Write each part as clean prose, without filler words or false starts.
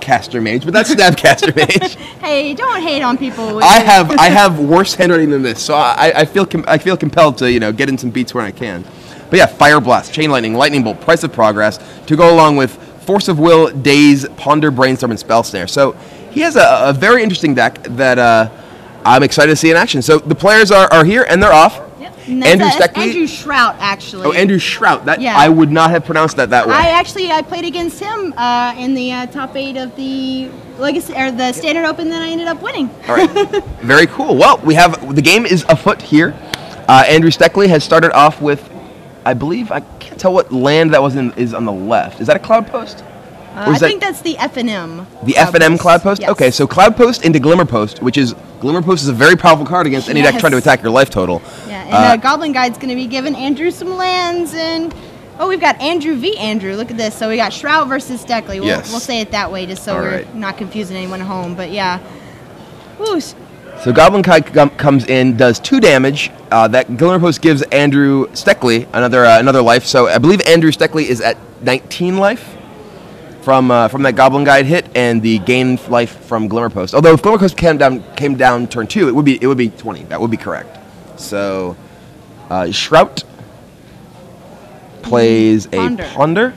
Snapcaster Mage, but that's Snapcaster Mage. Hey, don't hate on people. I have worse handwriting than this, so I feel compelled to get in some beats when I can. But yeah, Fire Blast, Chain Lightning, Lightning Bolt, Price of Progress to go along with Force of Will, Daze, Ponder, Brainstorm, and Spell Snare. So he has a very interesting deck that I'm excited to see in action. So the players are here and they're off. Yep. Andrew Steckley. Andrew Shrout, actually. Oh, Andrew Shrout. That yeah. I would not have pronounced that way. I played against him in the top 8 of the Legacy or the Standard Open that I ended up winning. All right, very cool. Well, the game is afoot here. Andrew Steckley has started off with, I believe, I can't tell what land that is on the left. Is that a Cloud Post? I think that's the F&M. The F&M Cloud Post? Yes. Okay, so Cloud Post into Glimmer Post, which is, Glimmer Post is a very powerful card against any deck trying to attack your life total. Yeah, and Goblin Guide's going to be giving Andrew some lands, and, oh, we've got Andrew v. Andrew. Look at this. So we got Shrout versus Steckley. We'll say it that way just so we're not confusing anyone at home, but yeah. Woo. So Goblin Guide comes in, does 2 damage. That Glimmer Post gives Andrew Steckley another life. So I believe Andrew Steckley is at 19 life from that Goblin Guide hit, and the gain life from Glimmer Post. Although if Glimmer Post came down turn 2, it would be 20. That would be correct. So Shrout plays a Ponder.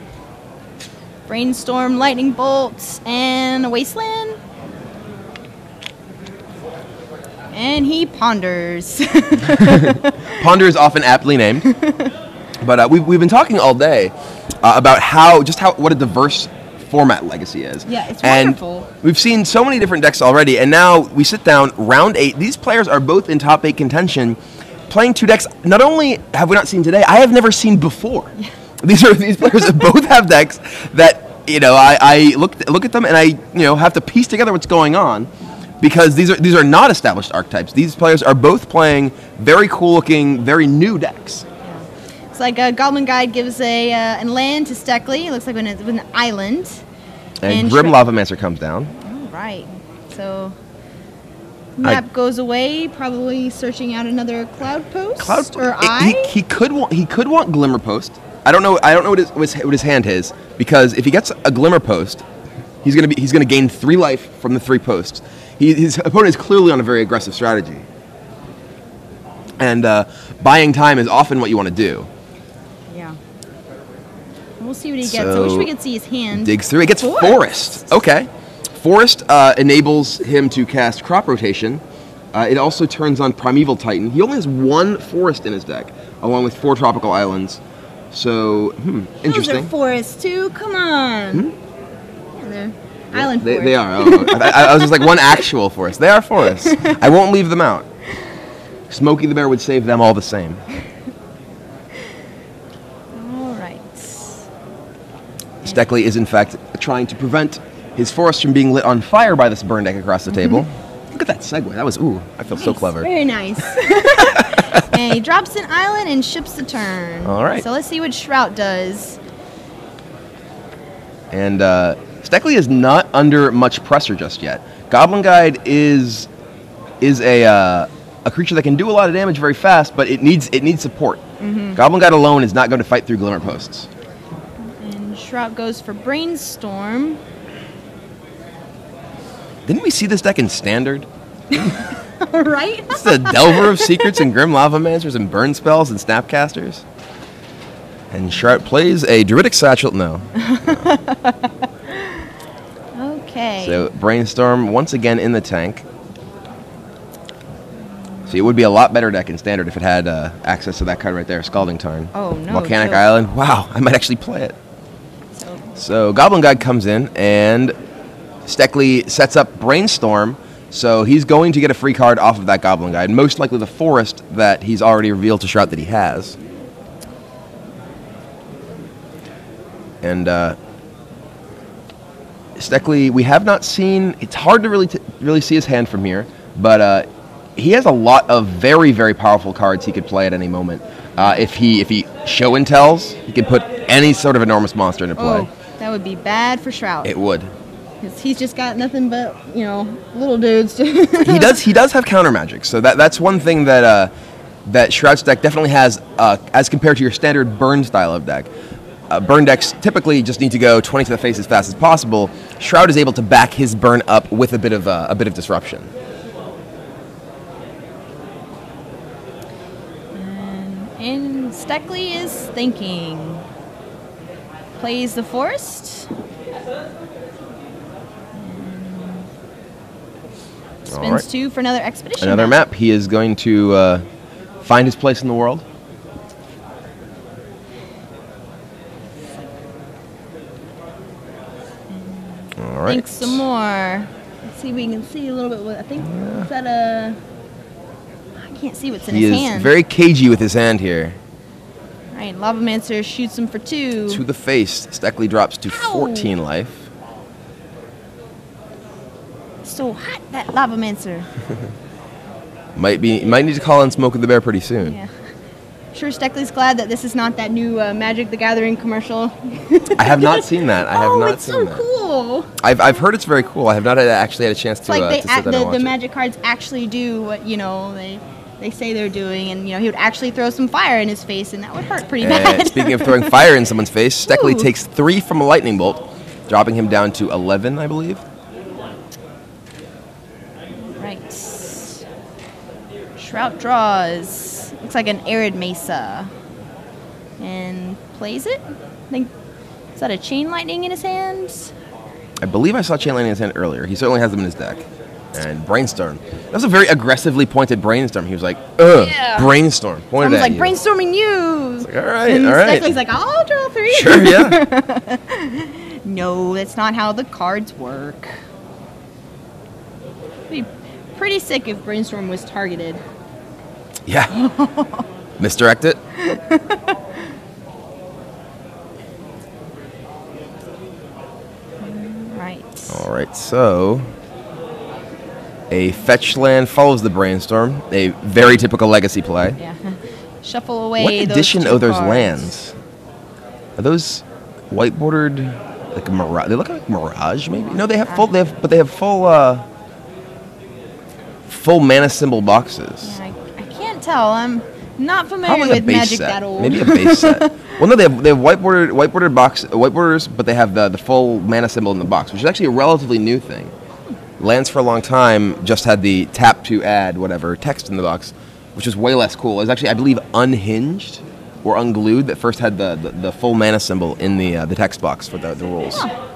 Brainstorm, Lightning Bolts, and a Wasteland. And he ponders. Ponder is often aptly named. But we've been talking all day about what a diverse format Legacy is. Yeah, it's wonderful. And we've seen so many different decks already, and now we sit down, round 8. These players are both in top 8 contention, playing 2 decks. Not only have we not seen today, I have never seen before. Yeah. These players both have decks that I look at them and I have to piece together what's going on, because these are not established archetypes. These players are both playing very cool looking, very new decks. It's like a Goblin Guide gives a land to Steckley. It looks like with an island. And Grim Lavamancer comes down. All right. So map goes away, probably searching out another Cloud Post or He could want Glimmer Post. I don't know what his hand is, because if he gets a Glimmer Post, he's gonna gain 3 life from the 3 posts. His opponent is clearly on a very aggressive strategy. And buying time is often what you want to do. Yeah. We'll see what he gets. I wish we could see his hand. Digs through. He gets Forest. Okay. Forest enables him to cast Crop Rotation. It also turns on Primeval Titan. He only has 1 Forest in his deck, along with 4 Tropical Islands. So, interesting. Those are forests too. Come on. Yeah, they're island forests. They are. Oh, I was just like, 1 actual forest. They are forests. I won't leave them out. Smokey the Bear would save them all the same. All right. Steckley is in fact trying to prevent his forest from being lit on fire by this burn deck across the table. Look at that segue. That was, I feel so clever. Very nice. And he drops an island and ships the turn. All right. So let's see what Shrout does. And Steckley is not under much pressure just yet. Goblin Guide is a creature that can do a lot of damage very fast, but it needs support. Goblin Guide alone is not going to fight through Glimmer Posts. And Shrout goes for Brainstorm. Didn't we see this deck in Standard? Right? It's the Delver of Secrets and Grim Lavamancers and Burn Spells and Snapcasters. And Shrout plays a Druidic Satchel. No. Okay. So Brainstorm once again in the tank. So it would be a lot better deck in Standard if it had access to that card right there, Scalding Tarn. Oh, no. Volcanic Island. Wow, I might actually play it. So Goblin Guide comes in, and Steckley sets up Brainstorm. So he's going to get a free card off of that Goblin Guide, most likely the Forest that he's already revealed to Shrout that he has. And Steckley, we have not seen. It's hard to really see his hand from here, but he has a lot of very, very powerful cards he could play at any moment. If he show and tells, he could put any sort of enormous monster into play. Oh, that would be bad for Shrout. It would. Because he's just got nothing but, little dudes. He does have counter magic, so that's one thing that Shrout's deck definitely has as compared to your standard burn style of deck. burn decks typically just need to go 20 to the face as fast as possible. Shrout is able to back his burn up with a bit of disruption. And Steckley is thinking. Plays the forest. Spins 2 for another expedition. Another map. He is going to find his place in the world. All right. Think some more. Let's see if we can see a little bit. What I think is that a. I can't see what's in his hand. He is very cagey with his hand here. All right, Lavamancer shoots him for 2. To the face. Steckley drops to 14 life. So hot, that Lavamancer. Might need to call in Smoke of the Bear pretty soon. Yeah. Sure, Steckley's glad that this is not that new Magic the Gathering commercial. I have not seen that. I have not seen that. It's so cool. I've heard it's very cool. I have not actually had a chance to like to sit down and watch the Magic cards actually do what they say they're doing, and he would actually throw some fire in his face, and that would hurt pretty bad. Speaking of throwing fire in someone's face, Steckley takes 3 from a lightning bolt, dropping him down to 11, I believe. Right. Shrout draws. Looks like an Arid Mesa. And plays it. I think, is that a Chain Lightning in his hands? I believe I saw Chain Lightning in his hand earlier. He certainly has them in his deck. And Brainstorm. That was a very aggressively pointed Brainstorm. He was like, ugh, yeah. Brainstorm. Pointed at you. Brainstorming you. It's like, all right, and all right. Steckley's like, I'll draw 3. Sure, yeah. No, that's not how the cards work. It'd be pretty sick if Brainstorm was targeted. Yeah. Misdirect it. Right. All right, so a fetch land follows the Brainstorm. A very typical Legacy play. Yeah. Shuffle away what edition those 2 of those cards. lands? Are those white bordered like Mirage? They look like Mirage, maybe. No, they have full. They have full mana symbol boxes. Yeah, I can't tell. I'm not familiar Probably with Magic that old. Maybe a base set. Well, no, they have white borders, but they have the full mana symbol in the box, which is actually a relatively new thing. Lands for a long time just had the tap to add whatever text in the box, which was way less cool. It was actually, I believe, Unhinged or Unglued that first had the full mana symbol in the text box for the rules. Huh.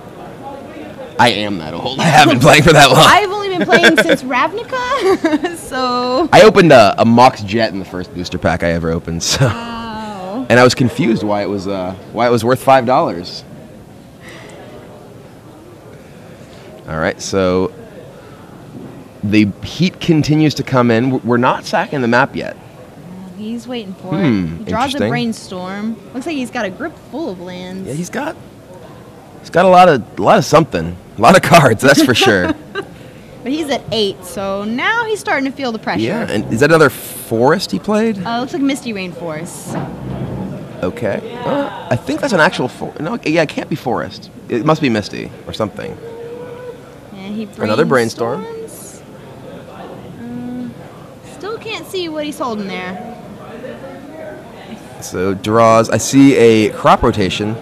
I am that old. I have been playing for that long. I've only been playing since Ravnica, so... I opened a Mox Jet in the first booster pack I ever opened, so... Wow. And I was confused why it was worth $5. All right, so the heat continues to come in. We're not sacking the map yet. He's waiting for it. He draws a Brainstorm. Looks like he's got a grip full of lands. Yeah, he's got a lot of something. A lot of cards, that's for sure. But he's at 8, so now he's starting to feel the pressure. Yeah, and is that another forest he played? Looks like Misty Rainforest. Okay. I think that's an actual forest. No, yeah, it can't be forest. It must be Misty or something. And he another Brainstorm. Still can't see what he's holding there. So draws. I see a Crop Rotation.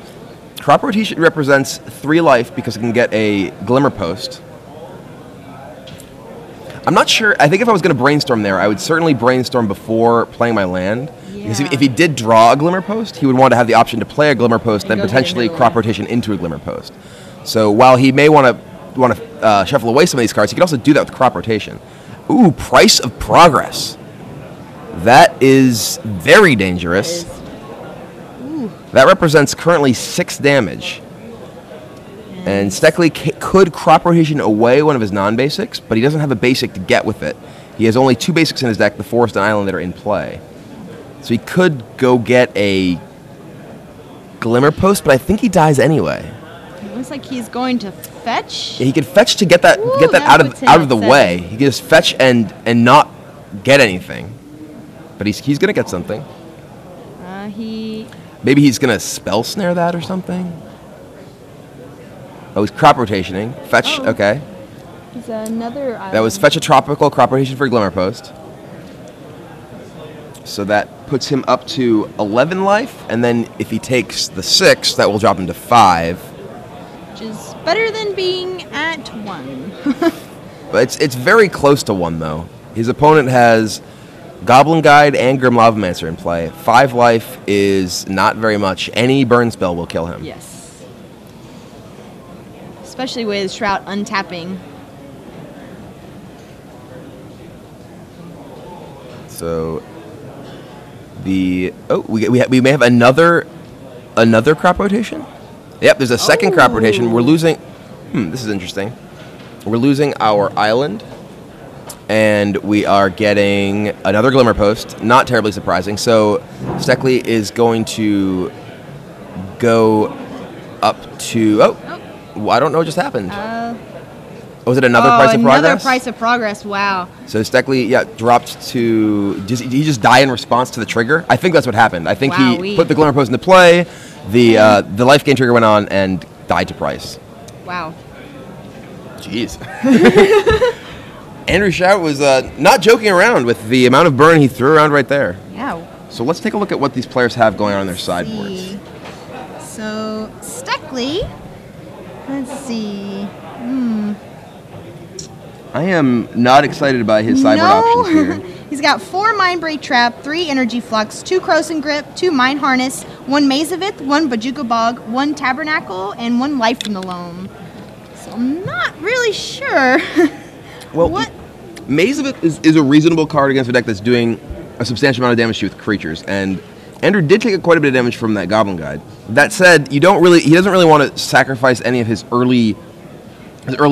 Crop Rotation represents 3 life because it can get a Glimmer Post. I'm not sure. I think if I was going to Brainstorm there, I would certainly Brainstorm before playing my land. Yeah. Because if he did draw a Glimmer Post, he would want to have the option to play a Glimmer Post, then potentially Crop Rotation into a Glimmer Post. So while he may want to shuffle away some of these cards, he could also do that with Crop Rotation. Ooh, Price of Progress. That is very dangerous. That represents currently 6 damage. And Steckley could Crop Rotation away one of his non-basics, but he doesn't have a basic to get with it. He has only 2 basics in his deck, the Forest and Island, that are in play. So he could go get a Glimmer Post, but I think he dies anyway. It looks like he's going to fetch. Yeah, he could fetch to get that out of the way. He could just fetch and not get anything. But he's gonna get something. Maybe he's gonna Spell Snare that or something. Oh, he's Crop Rotationing. Fetch, okay. He's another island. That was fetch a tropical Crop Rotation for a Glimmer Post. So that puts him up to 11 life, and then if he takes the 6, that will drop him to 5. Which is better than being at 1. But it's very close to 1, though. His opponent has Goblin Guide and Grim Lavamancer in play. 5 life is not very much. Any burn spell will kill him. Yes. Especially with Shrout untapping. So we may have another crop rotation. Yep, there's a second crop rotation. We're losing. This is interesting. We're losing our island, and we are getting another Glimmer Post. Not terribly surprising. So Steckley is going to go up to. I don't know what just happened. Was it another Price of Progress? Another Price of Progress, wow. So Steckley, dropped to... Did he just die in response to the trigger? I think that's what happened. I think he put the Glimmer Post into play, the life gain trigger went on, and died to Price. Wow. Jeez. Andrew Shrout was not joking around with the amount of burn he threw around right there. Yeah. So let's take a look at what these players have going on their sideboards. So, Steckley, let's see... I am not excited by his sideboard options here. He's got 4 Mind Break Trap, 3 Energy Flux, 2 Croson Grip, 2 Mind Harness, 1 Mazavith, 1 Bajuka Bog, 1 Tabernacle, and 1 Life from the Loam. So I'm not really sure. Well, Mazavith is a reasonable card against a deck that's doing a substantial amount of damage to you with creatures, and Andrew did take quite a bit of damage from that Goblin Guide. That said, he doesn't really want to sacrifice any of his early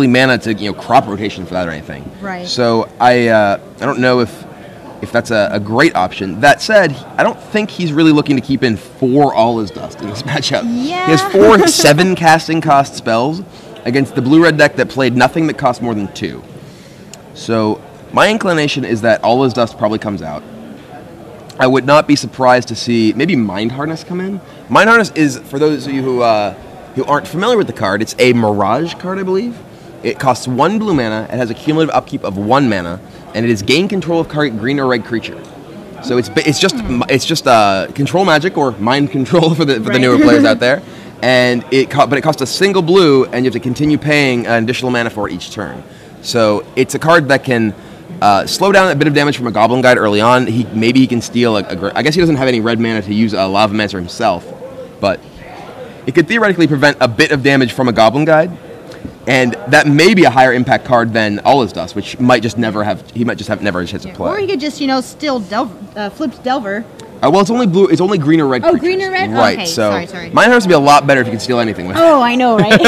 mana to crop rotation for that or anything. Right. So I don't know if that's a great option. That said, I don't think he's really looking to keep in 4 All Is Dust in this matchup. Yeah. He has 4 7 casting cost spells against the blue-red deck that played nothing that cost more than 2. So my inclination is that All Is Dust probably comes out. I would not be surprised to see maybe Mind Harness come in. Mind Harness is, for those of you who aren't familiar with the card, it's a Mirage card, I believe. It costs 1 blue mana, it has a cumulative upkeep of 1 mana, and it is gain control of target green or red creature. So it's just control magic or mind control for the newer players out there, but it costs a single blue, and you have to continue paying an additional mana for each turn. So it's a card that can slow down a bit of damage from a Goblin Guide early on. Maybe he can steal I guess he doesn't have any red mana to use a Lavamancer himself, but it could theoretically prevent a bit of damage from a Goblin Guide, and that may be a higher impact card than All Is Dust, which might just never have never a chance to play. Or he could just steal flips Delver. Well, it's only blue. It's only green or red. Oh, green or red. Right. Okay, so sorry. Mind Harness would be a lot better if you could steal anything with it. Oh, I know, right?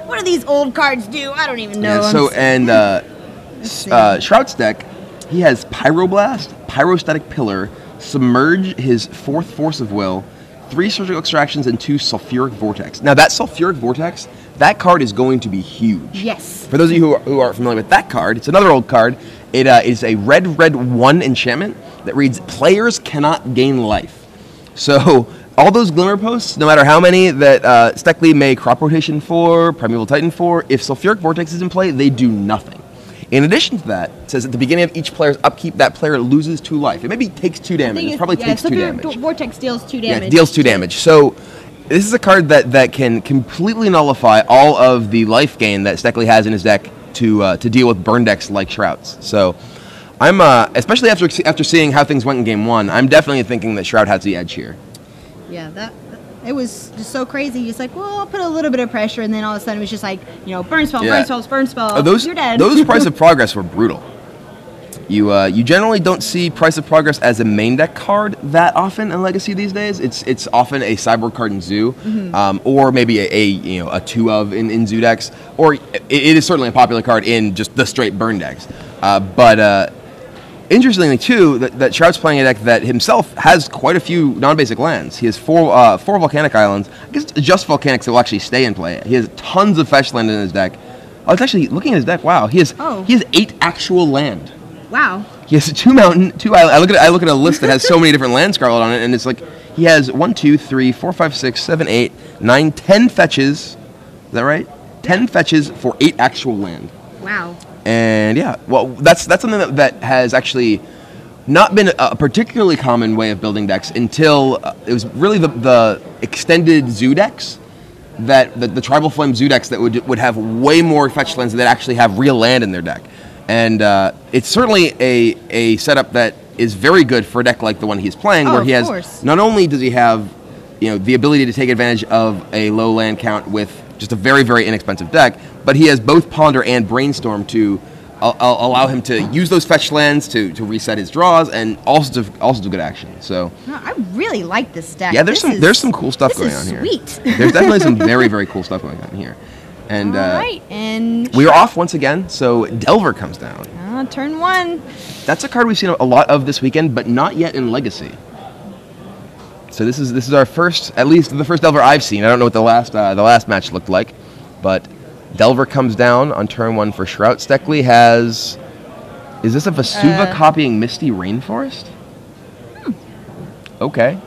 What do these old cards do? I don't even know. Yeah, Shrout's deck, he has Pyroblast, Pyrostatic Pillar, Submerge, his 4th Force of Will, 3 Surgical Extractions, and 2 Sulfuric Vortex. Now, that Sulfuric Vortex, that card is going to be huge. Yes. For those of you who are familiar with that card, it's another old card. It is a red 1 enchantment that reads, Players cannot gain life. So all those Glimmer Posts, no matter how many that Steckley may crop rotation for, Primeval Titan for, if Sulfuric Vortex is in play, they do nothing. In addition to that, it says at the beginning of each player's upkeep, that player loses 2 life. It maybe takes 2 damage. It probably takes 2 damage. Vortex deals 2 damage. Yeah, it deals 2 damage. So this is a card that can completely nullify all of the life gain that Steckley has in his deck to deal with burn decks like Shrout's. So I'm especially after seeing how things went in Game 1, I'm definitely thinking that Shrout has the edge here. Yeah, it was just so crazy. He's like, well, I'll put a little bit of pressure, and then all of a sudden it was just like, burn spell, burn spell. You're dead. Those Price of Progress were brutal. You generally don't see Price of Progress as a main deck card that often in Legacy these days. It's often a sideboard card in Zoo, or maybe a 2 of in Zoo decks, or it is certainly a popular card in just the straight burn decks. But interestingly, too, that Shrout's playing a deck that himself has quite a few non-basic lands. He has 4 volcanic islands. I guess just volcanics that will actually stay in play. He has tons of fetch land in his deck. Oh, it's actually, looking at his deck, wow. He has 8 actual land. Wow. He has 2 mountain, 2 island. I look at a list that has so many different land scarlet on it, and it's like he has 1, 2, 3, 4, 5, 6, 7, 8, 9, 10 fetches. Is that right? 10 fetches for 8 actual land. Wow. And yeah, well, that's something that has actually not been a particularly common way of building decks until it was really the extended zoo decks, that the Tribal Flame zoo decks that would have way more fetch lands that actually have real land in their deck. And it's certainly a setup that is very good for a deck like the one he's playing, where he has course. Not only does he have the ability to take advantage of a low land count with just a very, very inexpensive deck, but he has both Ponder and Brainstorm to allow him to use those fetch lands to reset his draws and also do good action. So I really like this deck. Yeah, there's some cool stuff going on here. Sweet. There's definitely some very, very cool stuff going on here. And all right, and we are off once again. So Delver comes down. Turn 1. That's a card we've seen a lot of this weekend, but not yet in Legacy. So this is our first, at least the first Delver I've seen. I don't know what the last match looked like, but Delver comes down on turn 1 for Shrout. Steckley has, is this a Vesuva copying Misty Rainforest? Okay.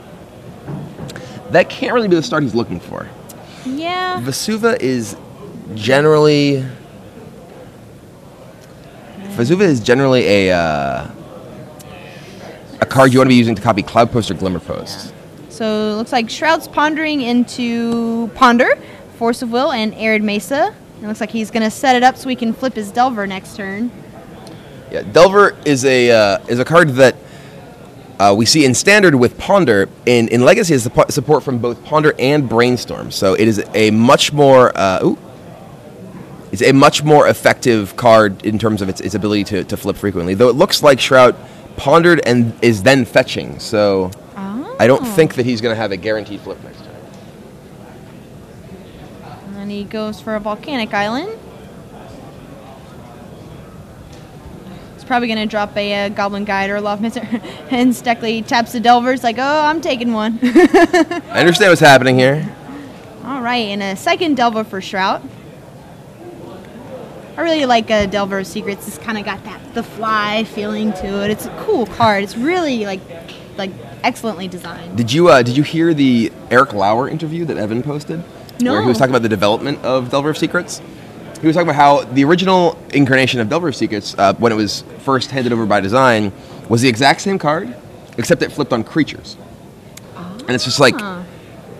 That can't really be the start he's looking for. Yeah. Vesuva is generally a card you want to be using to copy Cloud Post or Glimmer Post. Yeah. So it looks like Shrout's pondering into Ponder, Force of Will, and Arid Mesa. It looks like he's going to set it up so we can flip his Delver next turn. Yeah, Delver is a card that we see in Standard with Ponder. In Legacy, is support from both Ponder and Brainstorm. So it is a much more effective card in terms of its ability to flip frequently. Though it looks like Shrout pondered and is then fetching. So I don't think that he's going to have a guaranteed flip next turn. And he goes for a Volcanic Island. He's probably going to drop a Goblin Guide or a Loft Mister. And Steckley taps the Delver. It's like, oh, I'm taking one. I understand what's happening here. All right, and a second Delver for Shrout. I really like Delver Secrets. It's kind of got the fly feeling to it. It's a cool card. It's really like excellently designed. Did you hear the Eric Lauer interview that Evan posted? No. Where he was talking about the development of Delver of Secrets. He was talking about how the original incarnation of Delver of Secrets, when it was first handed over by design, was the exact same card, except it flipped on creatures. Oh. And it's just like,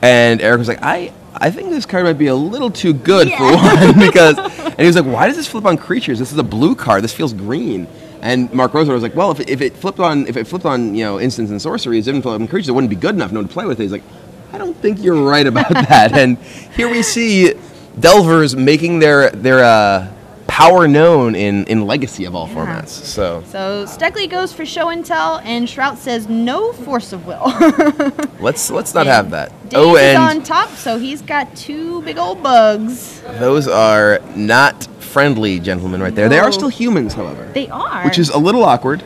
and Eric was like, I think this card might be a little too good for one, because, and he was like, why does this flip on creatures? This is a blue card. This feels green. And Mark Roser was like, well, if it flipped on instants and sorceries, it didn't flip on creatures, it wouldn't be good enough. No one to play with it. He's like, I don't think you're right about that. And here we see Delvers making their power known in Legacy of all formats. So Steckley goes for Show and Tell, and Shrout says no Force of Will. let's not have that. Dave is on top, so he's got 2 big old bugs. Those are not friendly gentlemen right there. No. They are still humans, however. They are. Which is a little awkward.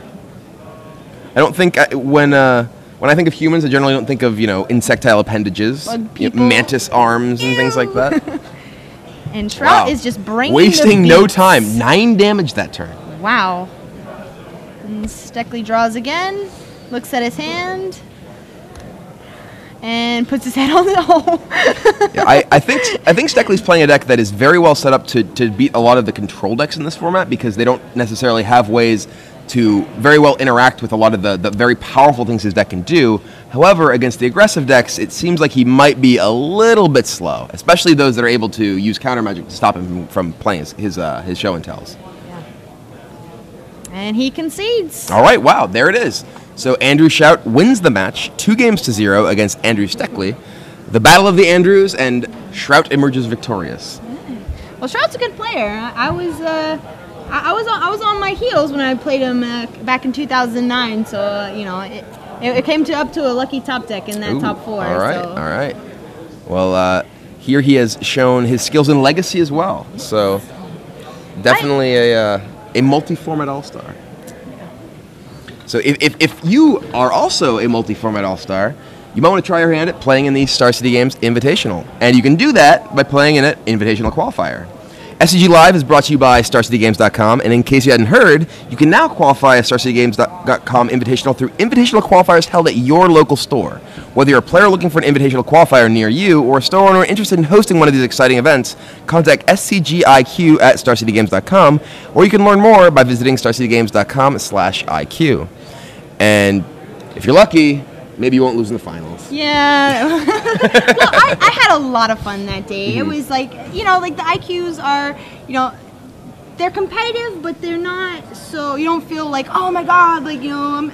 I don't think when I think of humans, I generally don't think of insectile appendages, mantis arms and things like that. And Shrout is just bringing wasting no time. 9 damage that turn. Wow. And Steckley draws again, looks at his hand, and puts his head on the hole. I think Steckley's playing a deck that is very well set up to beat a lot of the control decks in this format, because they don't necessarily have ways to very well interact with a lot of the very powerful things his deck can do. However, against the aggressive decks, it seems like he might be a little bit slow, especially those that are able to use counter magic to stop him from playing his Show and Tells. Yeah. And he concedes. All right, wow, there it is. So Andrew Shrout wins the match 2-0 against Andrew Steckley. The Battle of the Andrews, and Shrout emerges victorious. Well, Shrout's a good player. I was on my heels when I played him back in 2009, so it came up to a lucky top deck in that top 4. All right. Well, here he has shown his skills in Legacy as well. So definitely a multi-format all-star. So if you are also a multi-format all-star, you might want to try your hand at playing in the Star City Games Invitational, and you can do that by playing in an Invitational Qualifier. SCG Live is brought to you by StarCityGames.com, and in case you hadn't heard, you can now qualify a StarCityGames.com Invitational through Invitational Qualifiers held at your local store. Whether you're a player looking for an Invitational Qualifier near you, or a store owner interested in hosting one of these exciting events, contact SCGIQ at StarCityGames.com, or you can learn more by visiting StarCityGames.com/IQ. And if you're lucky, maybe you won't lose in the finals. Yeah. Well, I had a lot of fun that day. Mm-hmm. It was like, like the IQs are, they're competitive, but they're not so, you don't feel like, oh my God, like, I'm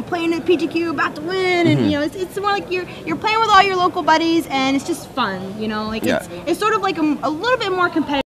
playing at PGQ, about to win, and mm-hmm. It's more like you're playing with all your local buddies, and it's just fun, it's sort of like a little bit more competitive.